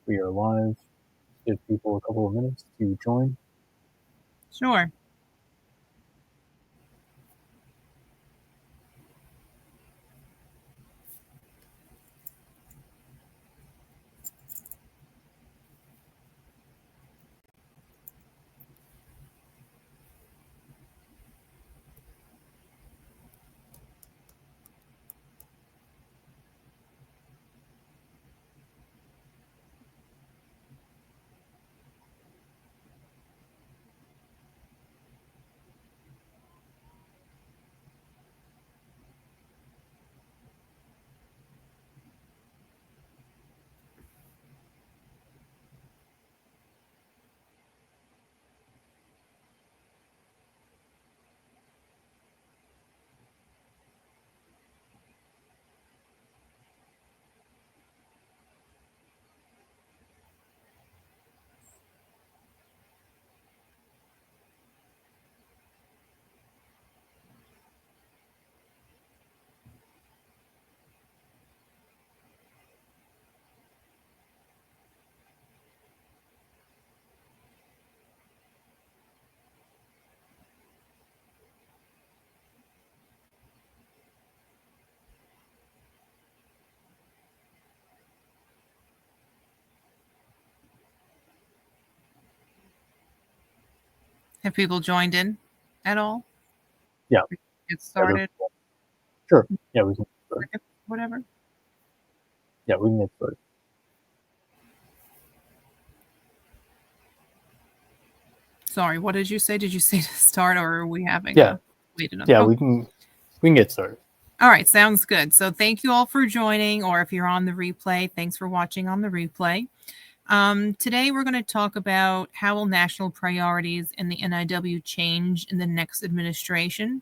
We are live. Give people a couple of minutes to join. Sure. Have people joined in at all? Yeah. Get started. Sure. Yeah, we can get started. Whatever. Yeah, we can get started. Sorry, what did you say? Did you say to start, or are we having wait enough? Yeah, we can get started. All right, sounds good. So thank you all for joining, or if you're on the replay, thanks for watching on the replay. Today we're going to talk about how will national priorities in the NIW change in the next administration.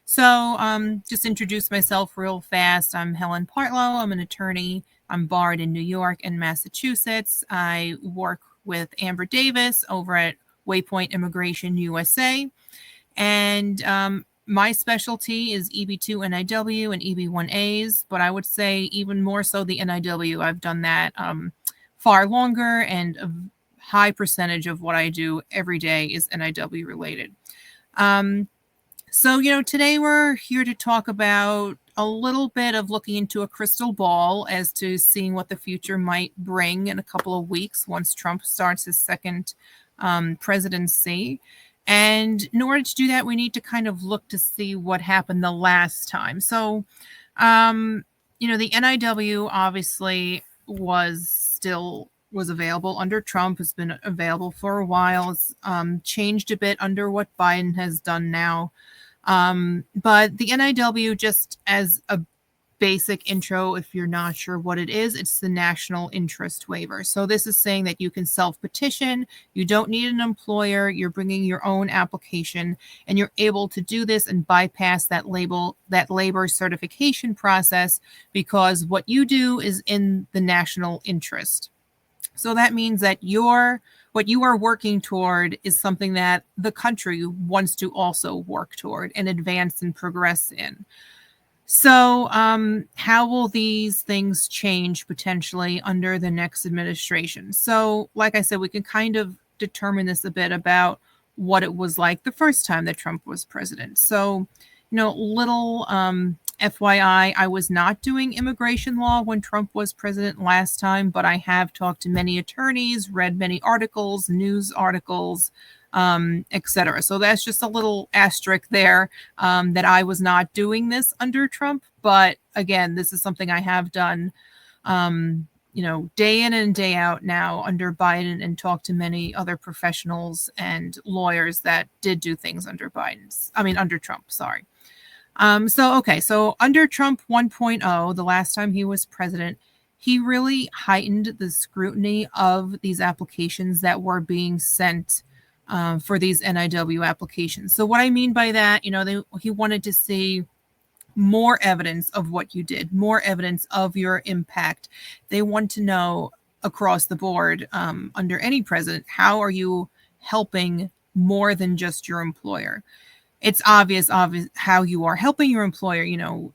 So just introduce myself real fast. I'm Helen Partlow. I'm an attorney. I'm barred in New York and Massachusetts. I work with Amber Davis over at Waypoint Immigration USA. And my specialty is EB-2 NIW and EB-1As, but I would say even more so the NIW. I've done that far longer, and a high percentage of what I do every day is NIW related. So, today we're here to talk about a little bit of looking into a crystal ball as to seeing what the future might bring in a couple of weeks once Trump starts his second presidency. And in order to do that, we need to kind of look to see what happened the last time. So, the NIW obviously was available under Trump, has been available for a while. It's changed a bit under what Biden has done now. But the NIW, just as a basic intro, if you're not sure what it is, it's the national interest waiver. So this is saying that you can self-petition, you don't need an employer, you're bringing your own application, and you're able to do this and bypass that labor certification process, because what you do is in the national interest. So that means that what you are working toward is something that the country wants to also work toward and advance and progress in. So, how will these things change potentially under the next administration? So, like I said, we can kind of determine this a bit about what it was like the first time that Trump was president. So, little FYI, I was not doing immigration law when Trump was president last time, but I have talked to many attorneys, read many articles, news articles, etc. So that's just a little asterisk there, that I was not doing this under Trump. But again, this is something I have done, day in and day out now under Biden, and talked to many other professionals and lawyers that did do things under Trump, sorry. So under Trump 1.0, the last time he was president, he really heightened the scrutiny of these applications that were being sent for these NIW applications. So what I mean by that, he wanted to see more evidence of what you did, more evidence of your impact. They want to know across the board, under any president, how are you helping more than just your employer? it's obvious how you are helping your employer,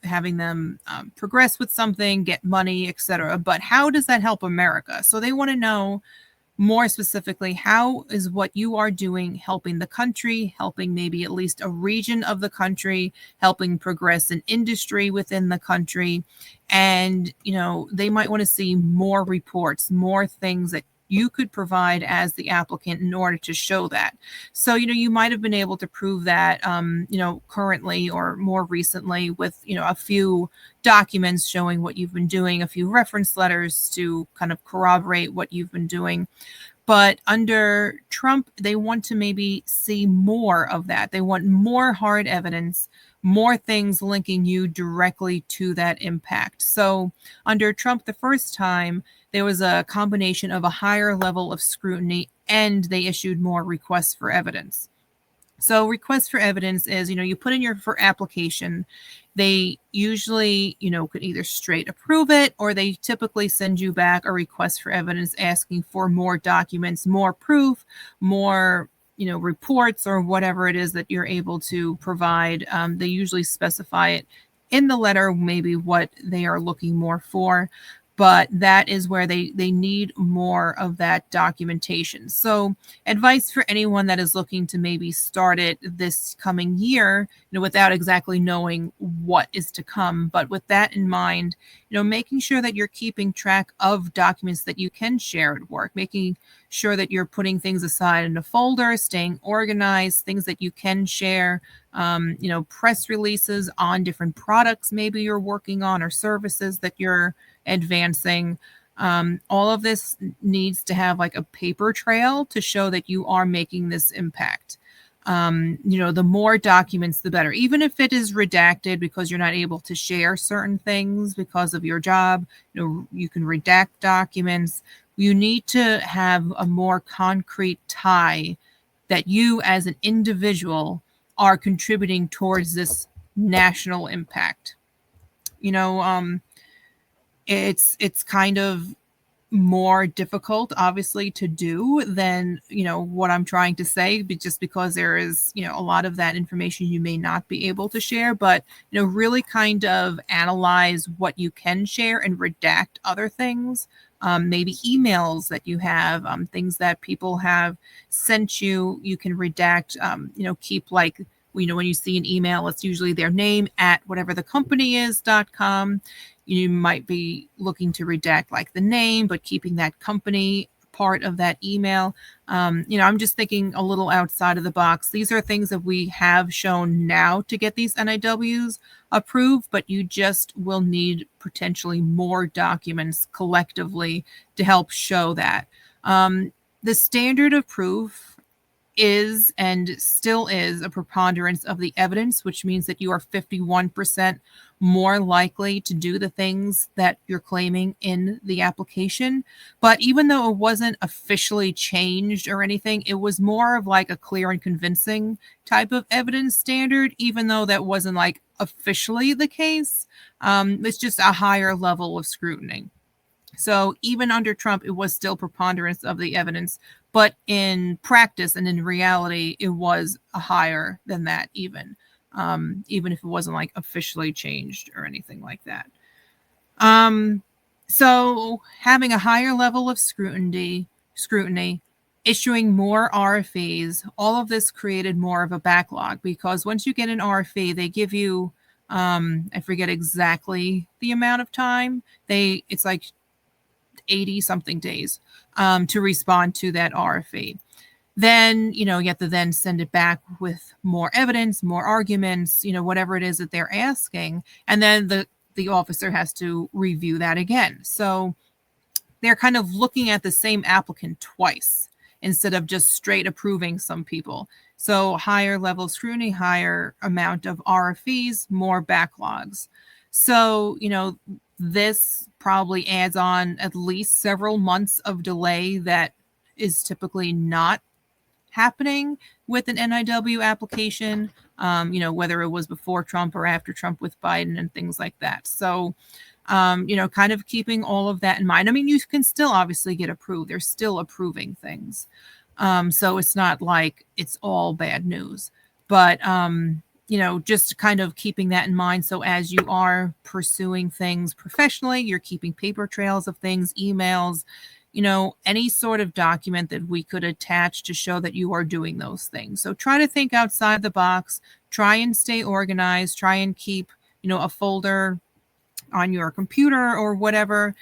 having them progress with something, get money, etc. But how does that help America? So they want to know more specifically, how is what you are doing helping the country, helping maybe at least a region of the country, helping progress an industry within the country? And, they might want to see more reports, more things that you could provide as the applicant in order to show that. So, you might have been able to prove that, currently or more recently with, a few documents showing what you've been doing, a few reference letters to kind of corroborate what you've been doing. But under Trump, they want to maybe see more of that. They want more hard evidence, more things linking you directly to that impact. So under Trump, the first time, there was a combination of a higher level of scrutiny and they issued more requests for evidence. So request for evidence is, you put in your for application. They usually, could either straight approve it or they typically send you back a request for evidence asking for more documents, more proof, more, reports or whatever it is that you're able to provide. They usually specify it in the letter, maybe what they are looking more for. But that is where they need more of that documentation. So advice for anyone that is looking to maybe start it this coming year, without exactly knowing what is to come. But with that in mind, making sure that you're keeping track of documents that you can share at work, making sure that you're putting things aside in a folder, staying organized, things that you can share, press releases on different products maybe you're working on or services that you're advancing. All of this needs to have like a paper trail to show that you are making this impact. The more documents, the better. Even if it is redacted because you're not able to share certain things because of your job, you can redact documents. You need to have a more concrete tie that you as an individual are contributing towards this national impact. It's kind of more difficult obviously to do than what I'm trying to say, but just because there is a lot of that information you may not be able to share, but really kind of analyze what you can share and redact other things, maybe emails that you have, things that people have sent you, you can redact, keep like when you see an email, it's usually their name at whatever the company is.com. You might be looking to redact like the name, but keeping that company part of that email. I'm just thinking a little outside of the box. These are things that we have shown now to get these NIWs approved, but you just will need potentially more documents collectively to help show that. The standard of proof is and still is a preponderance of the evidence, which means that you are 51% more likely to do the things that you're claiming in the application. But even though it wasn't officially changed or anything, it was more of like a clear and convincing type of evidence standard, even though that wasn't like officially the case. It's just a higher level of scrutiny. So even under Trump, it was still preponderance of the evidence, but in practice and in reality, it was a higher than that even if it wasn't like officially changed or anything like that. So having a higher level of scrutiny, issuing more RFEs, all of this created more of a backlog because once you get an RFE, they give you, I forget exactly the amount of time. It's like 80 something days to respond to that RFE. Then, you have to then send it back with more evidence, more arguments, whatever it is that they're asking. And then the officer has to review that again. So they're kind of looking at the same applicant twice instead of just straight approving some people. So higher level scrutiny, higher amount of RFEs, more backlogs. So, this probably adds on at least several months of delay that is typically not happening with an NIW application, whether it was before Trump or after Trump with Biden and things like that. So, kind of keeping all of that in mind. I mean, you can still obviously get approved. They're still approving things. So it's not like it's all bad news. But just kind of keeping that in mind. So as you are pursuing things professionally, you're keeping paper trails of things, emails, any sort of document that we could attach to show that you are doing those things. So try to think outside the box, try and stay organized, try and keep, a folder on your computer or whatever,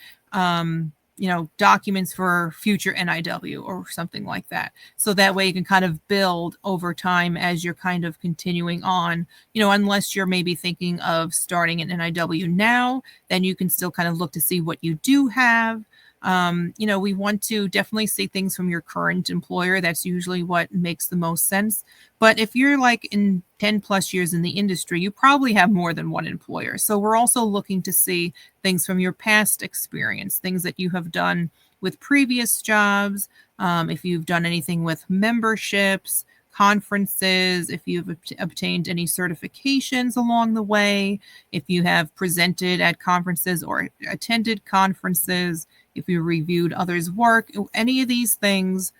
documents for future NIW or something like that. So that way you can kind of build over time as you're kind of continuing on, unless you're maybe thinking of starting an NIW now, then you can still kind of look to see what you do have. We want to definitely see things from your current employer. That's usually what makes the most sense. But if you're like in 10 plus years in the industry, you probably have more than one employer. So we're also looking to see things from your past experience, things that you have done with previous jobs, if you've done anything with memberships, conferences, if you've obtained any certifications along the way, if you have presented at conferences or attended conferences, if you reviewed others' work, any of these things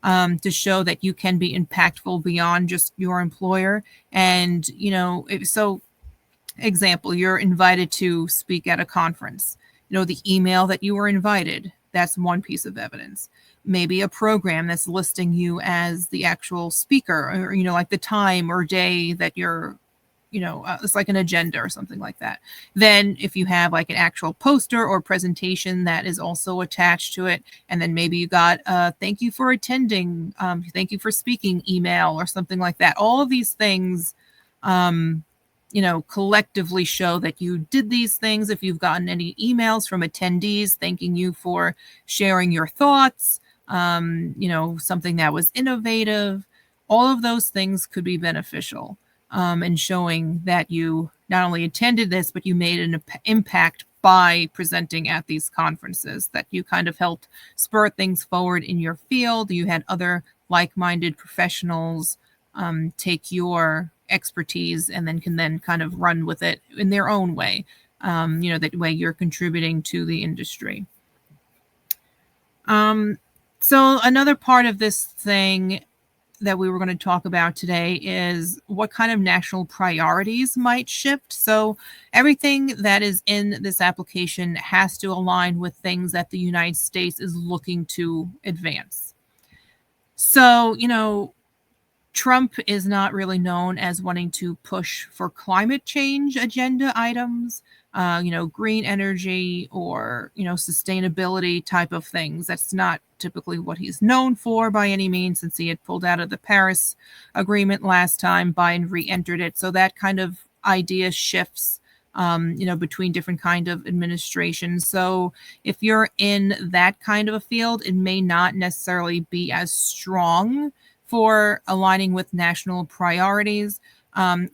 to show that you can be impactful beyond just your employer. And, example, you're invited to speak at a conference. The email that you were invited, that's one piece of evidence. Maybe a program that's listing you as the actual speaker, or, like the time or day that you're, it's like an agenda or something like that. Then if you have like an actual poster or presentation that is also attached to it, and then maybe you got a thank you for attending, thank you for speaking email or something like that. All of these things, collectively show that you did these things. If you've gotten any emails from attendees thanking you for sharing your thoughts, something that was innovative, all of those things could be beneficial. And showing that you not only attended this, but you made an impact by presenting at these conferences, that you kind of helped spur things forward in your field. You had other like-minded professionals take your expertise and then can then kind of run with it in their own way. That way you're contributing to the industry. So another part of this thing that we were going to talk about today is what kind of national priorities might shift. So everything that is in this application has to align with things that the United States is looking to advance. So, Trump is not really known as wanting to push for climate change agenda items, green energy or, sustainability type of things. That's not typically what he's known for by any means, since he had pulled out of the Paris Agreement last time. Biden re-entered it. So that kind of idea shifts, between different kind of administrations. So if you're in that kind of a field, it may not necessarily be as strong for aligning with national priorities.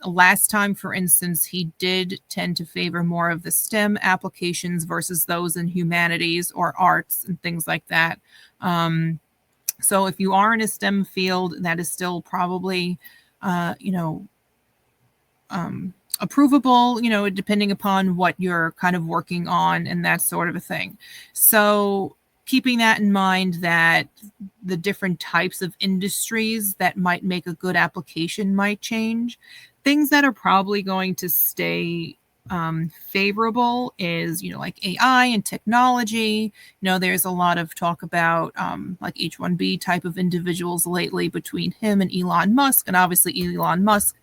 Last time, for instance, he did tend to favor more of the STEM applications versus those in humanities or arts and things like that. So if you are in a STEM field, that is still probably, approvable, depending upon what you're kind of working on and that sort of a thing. So keeping that in mind, that the different types of industries that might make a good application might change. Things that are probably going to stay favorable is, like AI and technology. There's a lot of talk about like H-1B type of individuals lately between him and Elon Musk. And obviously Elon Musk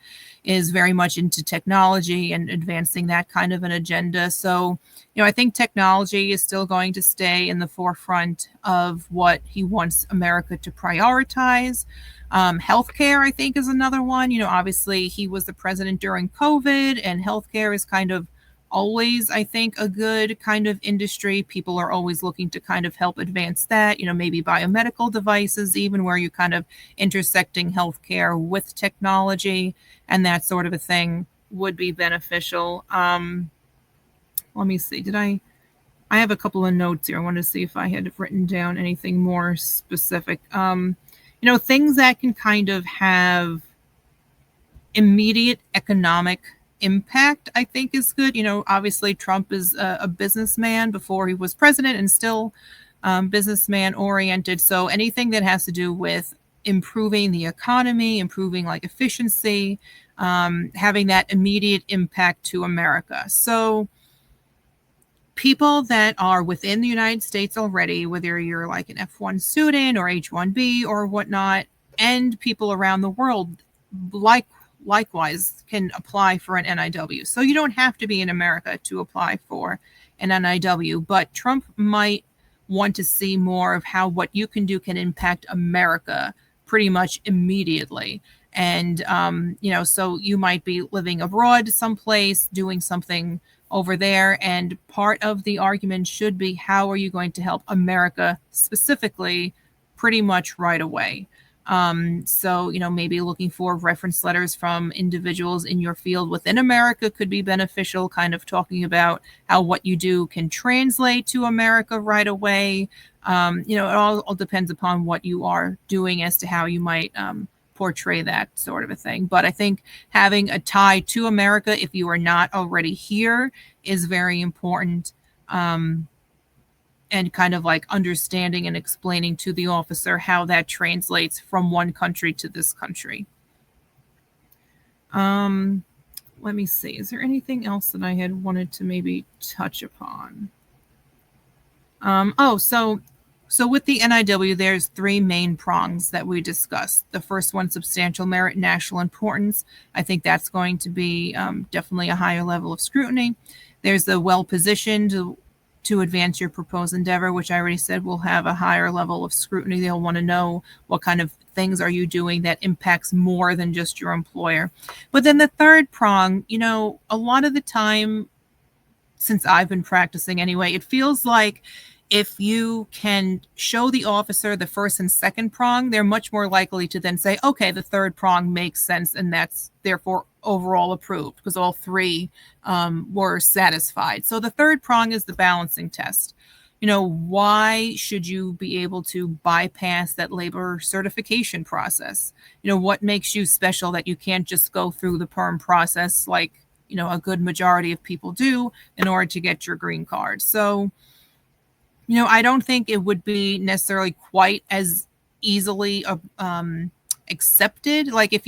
is very much into technology and advancing that kind of an agenda. So, I think technology is still going to stay in the forefront of what he wants America to prioritize. Healthcare, I think, is another one. Obviously he was the president during COVID, and healthcare is kind of always, I think, a good kind of industry. People are always looking to kind of help advance that, maybe biomedical devices, even where you kind of intersecting healthcare with technology and that sort of a thing would be beneficial. Let me see. I have a couple of notes here. I want to see if I had written down anything more specific. Things that can kind of have immediate economic impact, I think, is good. Obviously Trump is a businessman before he was president and still businessman oriented. So anything that has to do with improving the economy, improving like efficiency, having that immediate impact to America. So people that are within the United States already, whether you're like an F1 student or H1B or whatnot, and people around the world, likewise can apply for an NIW. So you don't have to be in America to apply for an NIW, but Trump might want to see more of how what you can do can impact America pretty much immediately. And, so you might be living abroad someplace, doing something over there. And part of the argument should be, how are you going to help America specifically pretty much right away? So, maybe looking for reference letters from individuals in your field within America could be beneficial, kind of talking about how what you do can translate to America right away. It all depends upon what you are doing as to how you might portray that sort of a thing. But I think having a tie to America, if you are not already here, is very important. And kind of like understanding and explaining to the officer how that translates from one country to this country. Let me see. Is there anything else that I had wanted to maybe touch upon? So with the NIW, there's three main prongs that we discussed. The first one, substantial merit, national importance. I think that's going to be definitely a higher level of scrutiny. There's the well-positioned to advance your proposed endeavor, which I already said will have a higher level of scrutiny. They'll want to know what kind of things are you doing that impacts more than just your employer. But then the third prong, a lot of the time, since I've been practicing anyway, it feels like if you can show the officer the first and second prong, they're much more likely to then say, okay, the third prong makes sense, and that's therefore overall approved, because all three were satisfied. So the third prong is the balancing test. Why should you be able to bypass that labor certification process? What makes you special that you can't just go through the perm process like, a good majority of people do in order to get your green card? So, I don't think it would be necessarily quite as easily accepted. Like if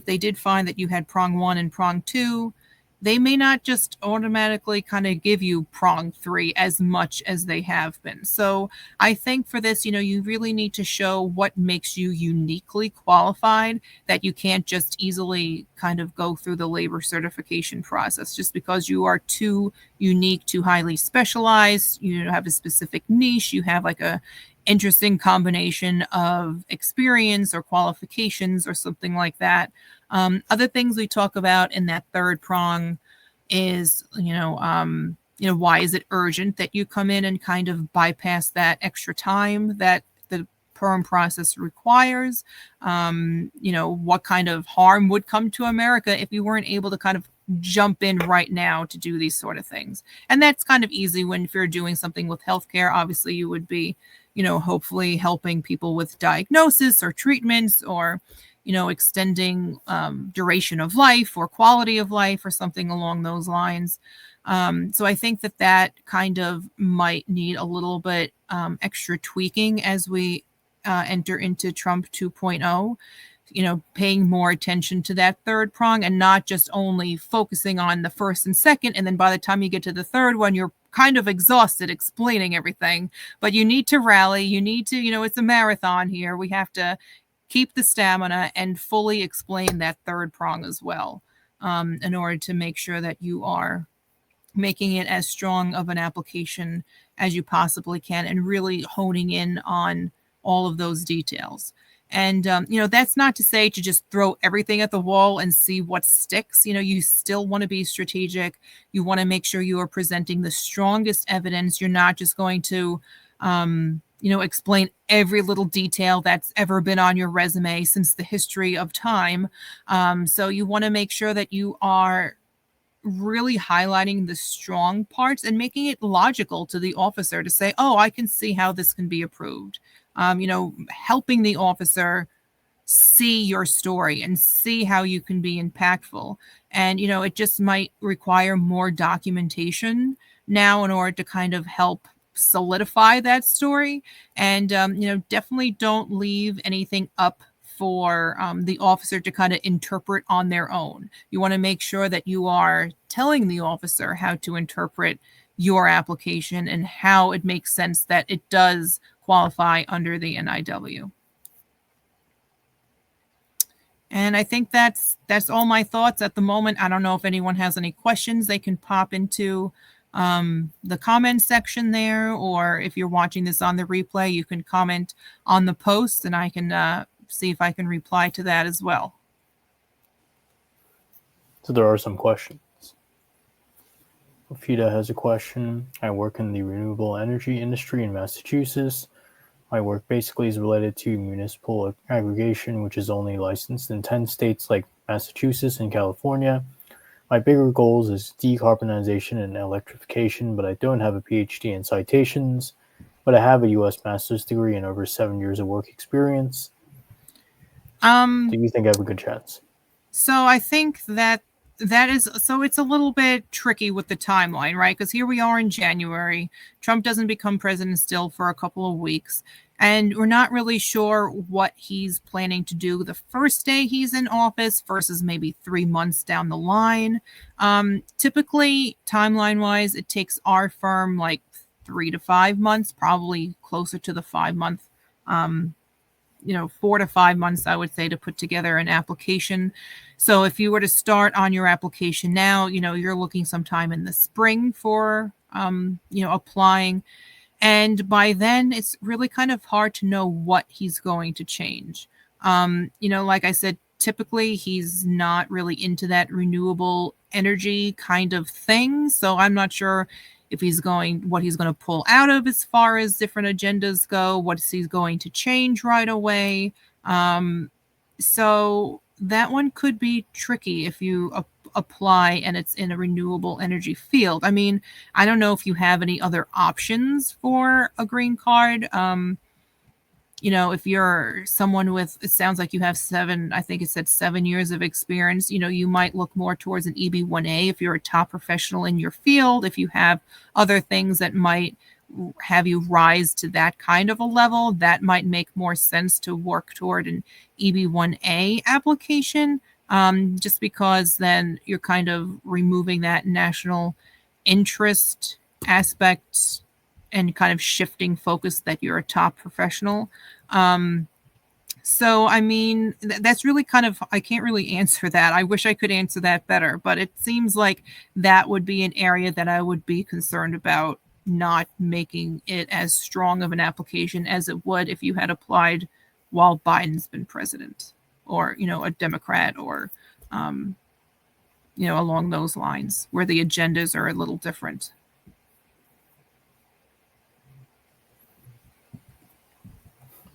they did find that you had prong 1 and prong 2, they may not just automatically kind of give you prong 3 as much as they have been. So I think for this, you really need to show what makes you uniquely qualified, that you can't just easily kind of go through the labor certification process just because you are too unique, too highly specialized, you have a specific niche, you have like a interesting combination of experience or qualifications or something like that. Other things we talk about in that third prong is, why is it urgent that you come in and kind of bypass that extra time that the perm process requires? What kind of harm would come to America if you weren't able to kind of jump in right now to do these sort of things? And that's kind of easy when if you're doing something with healthcare. Obviously, you would be, hopefully helping people with diagnosis or treatments, or extending duration of life or quality of life or something along those lines. So I think that kind of might need a little bit extra tweaking as we enter into Trump 2.0, paying more attention to that third prong and not just only focusing on the first and second. And then by the time you get to the third one, you're kind of exhausted explaining everything, but you need to rally. You need to, it's a marathon here. We have to keep the stamina and fully explain that third prong as well, in order to make sure that you are making it as strong of an application as you possibly can and really honing in on all of those details. And, that's not to say to just throw everything at the wall and see what sticks. You still want to be strategic. You want to make sure you are presenting the strongest evidence. You're not just going to, explain every little detail that's ever been on your resume since the history of time. So you want to make sure that you are really highlighting the strong parts and making it logical to the officer to say, oh, I can see how this can be approved. Helping the officer see your story and see how you can be impactful. And, it just might require more documentation now in order to kind of help solidify that story. And definitely don't leave anything up for the officer to kind of interpret on their own. You want to make sure that you are telling the officer how to interpret your application and how it makes sense that it does qualify under the NIW. And I think that's all my thoughts at the moment. I don't know if anyone has any questions they can pop into the comment section there, or if you're watching this on the replay, you can comment on the post and I can see if I can reply to that as well. So there are some questions. Fida has a question. I work in the renewable energy industry in Massachusetts. My work basically is related to municipal aggregation, which is only licensed in 10 states like Massachusetts and California. My bigger goals is decarbonization and electrification, but I don't have a PhD in citations, but I have a U.S. master's degree and over 7 years of work experience. Do you think I have a good chance? So I think that is, so it's a little bit tricky with the timeline, right? Because here we are in January. Trump doesn't become president still for a couple of weeks. And we're not really sure what he's planning to do the first day he's in office versus maybe 3 months down the line. Typically, timeline-wise, it takes our firm like 3 to 5 months, probably closer to the 5-month 4 to 5 months, I would say, to put together an application. So if you were to start on your application now, you're looking sometime in the spring for, applying. And by then, it's really kind of hard to know what he's going to change. Like I said, typically he's not really into that renewable energy kind of thing. So I'm not sure what he's going to pull out of as far as different agendas go, what he's going to change right away. So that one could be tricky if you apply and it's in a renewable energy field. I mean, I don't know if you have any other options for a green card. If you're someone with, it sounds like you have 7 years of experience, you might look more towards an EB-1A if you're a top professional in your field. If you have other things that might have you rise to that kind of a level, that might make more sense to work toward an EB-1A application, just because then you're kind of removing that national interest aspect and kind of shifting focus that you're a top professional. So, I mean, that's really kind of, I can't really answer that. I wish I could answer that better, but it seems like that would be an area that I would be concerned about not making it as strong of an application as it would if you had applied while Biden's been president, or, a Democrat, or, along those lines where the agendas are a little different.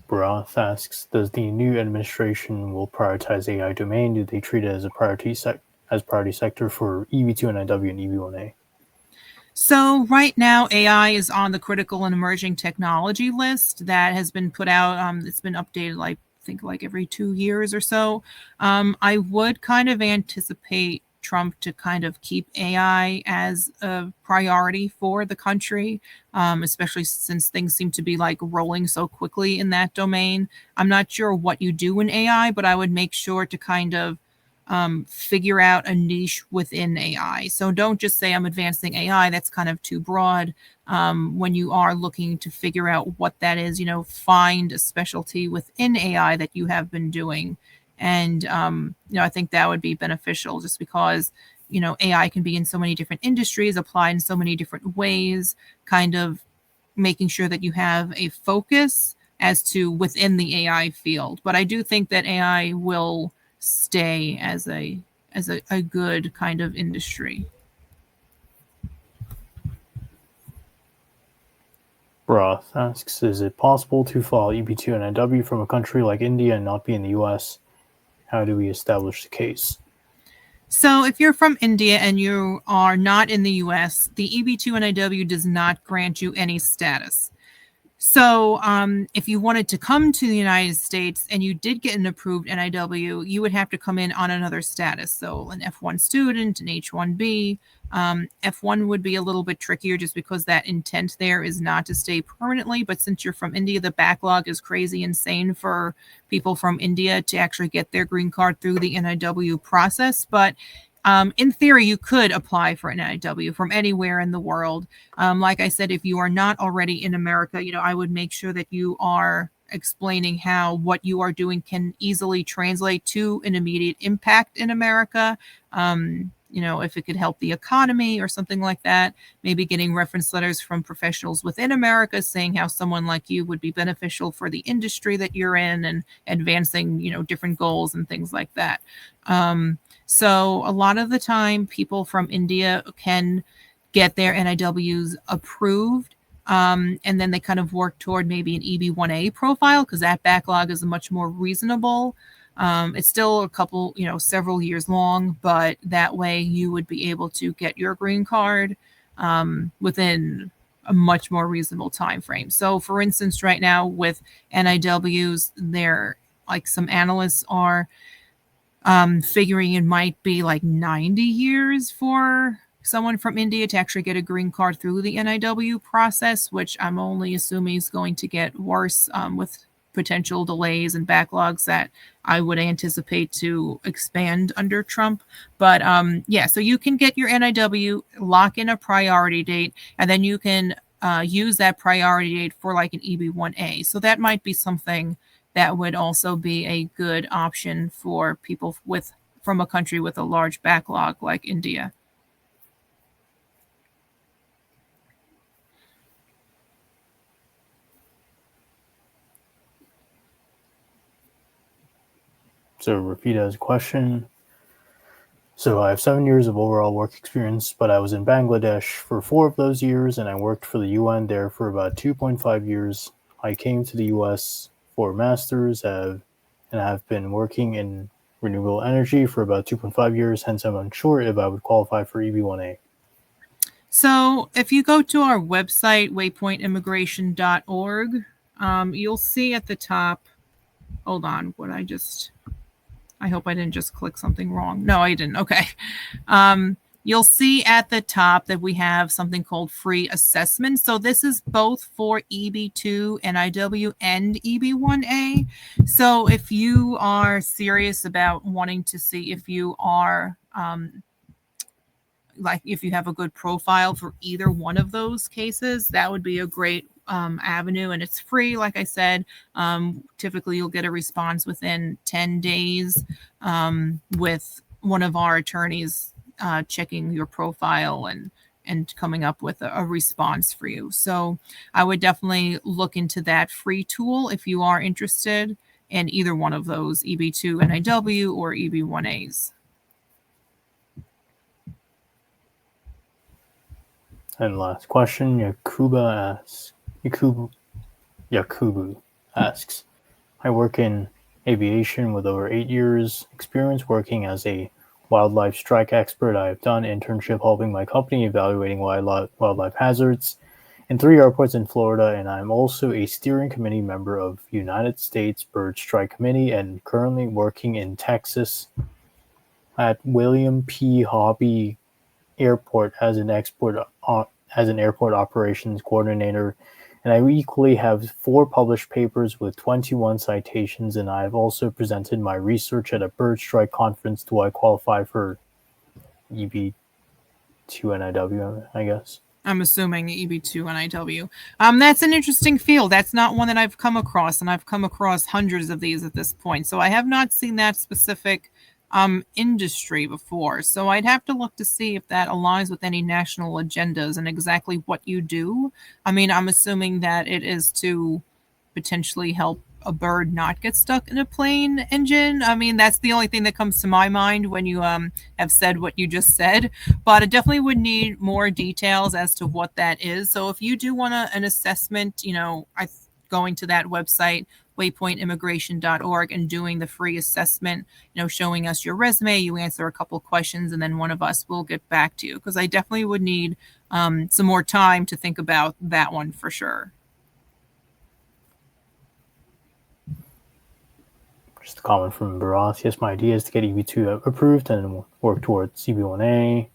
Barath asks, does the new administration will prioritize AI domain? Do they treat it as a priority sector for EB-2 NIW and EB-1A? So right now, AI is on the critical and emerging technology list that has been put out. It's been updated, I think, like every 2 years or so. I would kind of anticipate Trump to kind of keep AI as a priority for the country, especially since things seem to be like rolling so quickly in that domain. I'm not sure what you do in AI, but I would make sure to kind of figure out a niche within AI. So don't just say I'm advancing AI. That's kind of too broad. When you are looking to figure out what that is, find a specialty within AI that you have been doing. And, I think that would be beneficial, just because, AI can be in so many different industries, applied in so many different ways, kind of making sure that you have a focus as to within the AI field. But I do think that AI will stay as a good kind of industry. Barath asks, is it possible to file EB-2 NIW from a country like India and not be in the U.S.? How do we establish the case? So if you're from India and you are not in the U.S., the EB-2 NIW does not grant you any status. So if you wanted to come to the United States and you did get an approved NIW, you would have to come in on another status. So an F1 student, an H1B. F1 would be a little bit trickier just because that intent there is not to stay permanently. But since you're from India, the backlog is crazy insane for people from India to actually get their green card through the NIW process. But in theory, you could apply for an NIW from anywhere in the world. Like I said, if you are not already in America, I would make sure that you are explaining how what you are doing can easily translate to an immediate impact in America. If it could help the economy or something like that, maybe getting reference letters from professionals within America saying how someone like you would be beneficial for the industry that you're in and advancing, different goals and things like that. So a lot of the time, people from India can get their NIWs approved, and then they kind of work toward maybe an EB-1A profile because that backlog is much more reasonable. It's still a couple, several years long, but that way you would be able to get your green card within a much more reasonable time frame. So, for instance, right now with NIWs, there, like some analysts are figuring it might be like 90 years for someone from India to actually get a green card through the NIW process, which I'm only assuming is going to get worse with potential delays and backlogs that I would anticipate to expand under Trump. But so you can get your NIW, lock in a priority date, and then you can use that priority date for like an EB-1A. So that might be something that would also be a good option for people from a country with a large backlog like India. So Rafita's question. So I have 7 years of overall work experience, but I was in Bangladesh for 4 of those years, and I worked for the UN there for about 2.5 years. I came to the US for a master's and have been working in renewable energy for about 2.5 years, hence I'm unsure if I would qualify for EB-1A. So if you go to our website, waypointimmigration.org, you'll see at the top, hold on, I hope I didn't just click something wrong. No, I didn't. Okay. You'll see at the top that we have something called free assessment. So this is both for EB-2 NIW and EB-1A. So if you are serious about wanting to see if you are if you have a good profile for either one of those cases, that would be a great avenue, and it's free. Like I said, typically you'll get a response within 10 days with one of our attorneys checking your profile and coming up with a response for you. So I would definitely look into that free tool if you are interested in either one of those, EB-2 NIW or EB-1As. And last question, Yakubu asks, I work in aviation with over 8 years experience working as a wildlife strike expert. I have done internship helping my company evaluating wildlife hazards in 3 airports in Florida, and I'm also a steering committee member of United States Bird Strike Committee and currently working in Texas at William P. Hobby Airport as an airport operations coordinator, and I equally have 4 published papers with 21 citations, and I have also presented my research at a bird strike conference. Do I qualify for EB-2 NIW, I guess? I'm assuming EB-2 NIW. That's an interesting field. That's not one that I've come across, and I've come across hundreds of these at this point. So I have not seen that specific industry before. So I'd have to look to see if that aligns with any national agendas and exactly what you do. I mean, I'm assuming that it is to potentially help a bird not get stuck in a plane engine. I mean, that's the only thing that comes to my mind when you have said what you just said, but I definitely would need more details as to what that is. So if you do want an assessment, going to that website, waypointimmigration.org, and doing the free assessment, showing us your resume, you answer a couple questions, and then one of us will get back to you, because I definitely would need some more time to think about that one for sure. Just a comment from Barath. Yes, my idea is to get EB-2 approved and work towards EB-1A.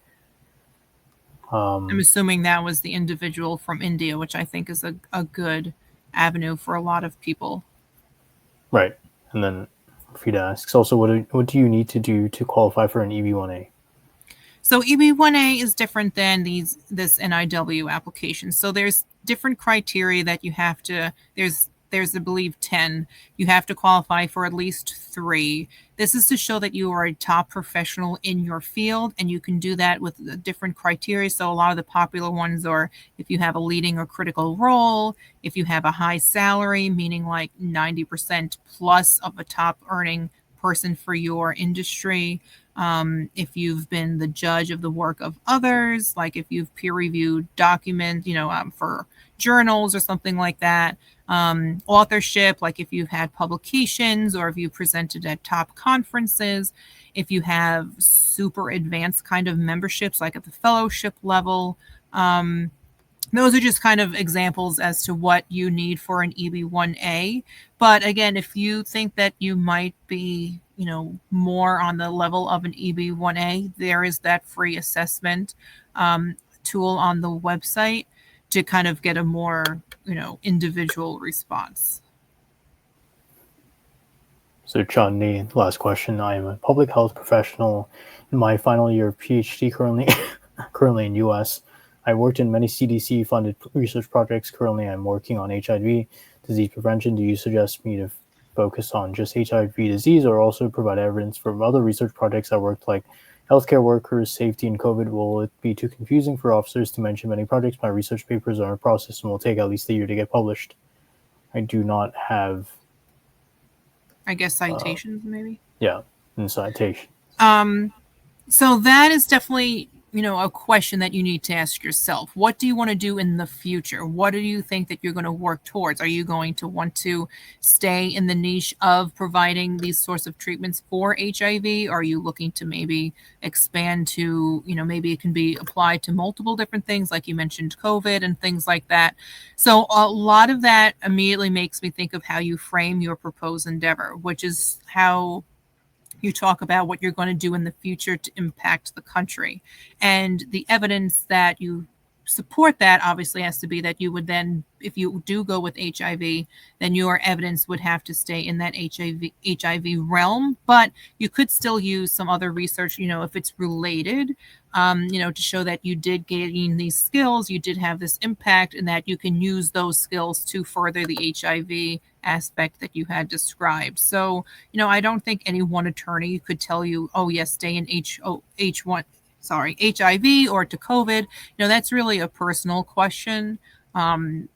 I'm assuming that was the individual from India, which I think is a good avenue for a lot of people. Right. And then Frida asks also, what do you need to do to qualify for an EB-1A? So EB-1A is different than this NIW application. So there's different criteria that you have to, there's I believe 10. You have to qualify for at least 3. This is to show that you are a top professional in your field, and you can do that with different criteria. So a lot of the popular ones are if you have a leading or critical role, if you have a high salary, meaning like 90% plus of a top earning person for your industry, if you've been the judge of the work of others, like if you've peer reviewed documents, for journals or something like that, authorship, like if you've had publications or if you presented at top conferences, if you have super advanced kind of memberships, like at the fellowship level. Those are just kind of examples as to what you need for an EB-1A. But again, if you think that you might be, more on the level of an EB-1A, there is that free assessment tool on the website to kind of get a more, individual response. So Chandni, last question. I am a public health professional in my final year of PhD currently in US. I worked in many CDC-funded research projects. Currently, I'm working on HIV disease prevention. Do you suggest me to focus on just HIV disease or also provide evidence from other research projects I worked, like healthcare workers, safety, and COVID? Will it be too confusing for officers to mention many projects? My research papers are in process and will take at least a year to get published. I do not have... I guess citations, maybe? Yeah, in citation. So that is definitely, a question that you need to ask yourself. What do you want to do in the future? What do you think that you're going to work towards? Are you going to want to stay in the niche of providing these sorts of treatments for HIV? Are you looking to maybe expand to, maybe it can be applied to multiple different things, like you mentioned COVID and things like that. So a lot of that immediately makes me think of how you frame your proposed endeavor, which is how you talk about what you're going to do in the future to impact the country. And the evidence that you support that obviously has to be that you would then, if you do go with HIV, then your evidence would have to stay in that HIV realm. But you could still use some other research, if it's related, to show that you did gain these skills, you did have this impact, and that you can use those skills to further the HIV aspect that you had described. So, I don't think any one attorney could tell you, oh yes, stay in HIV or to COVID. That's really a personal question.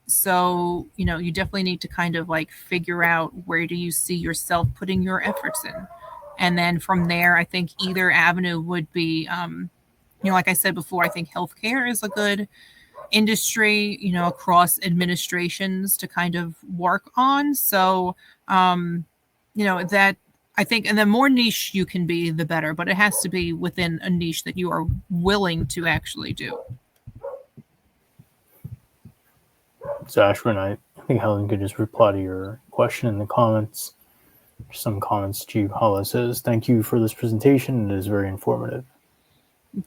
So, you definitely need to kind of like figure out where do you see yourself putting your efforts in. And then from there, I think either avenue would be, like I said before, I think healthcare is a good industry, across administrations to kind of work on. So, that I think, and the more niche you can be, the better, but it has to be within a niche that you are willing to actually do. So Ashwin, I think Helen could just reply to your question in the comments. Some comments. G. Hala says, thank you for this presentation. It is very informative.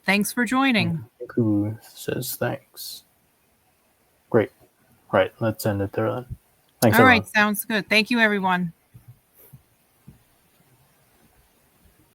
Thanks for joining. Who says thanks. Great. Right. Let's end it there then. Thanks, All everyone. right. Sounds good. Thank you, everyone.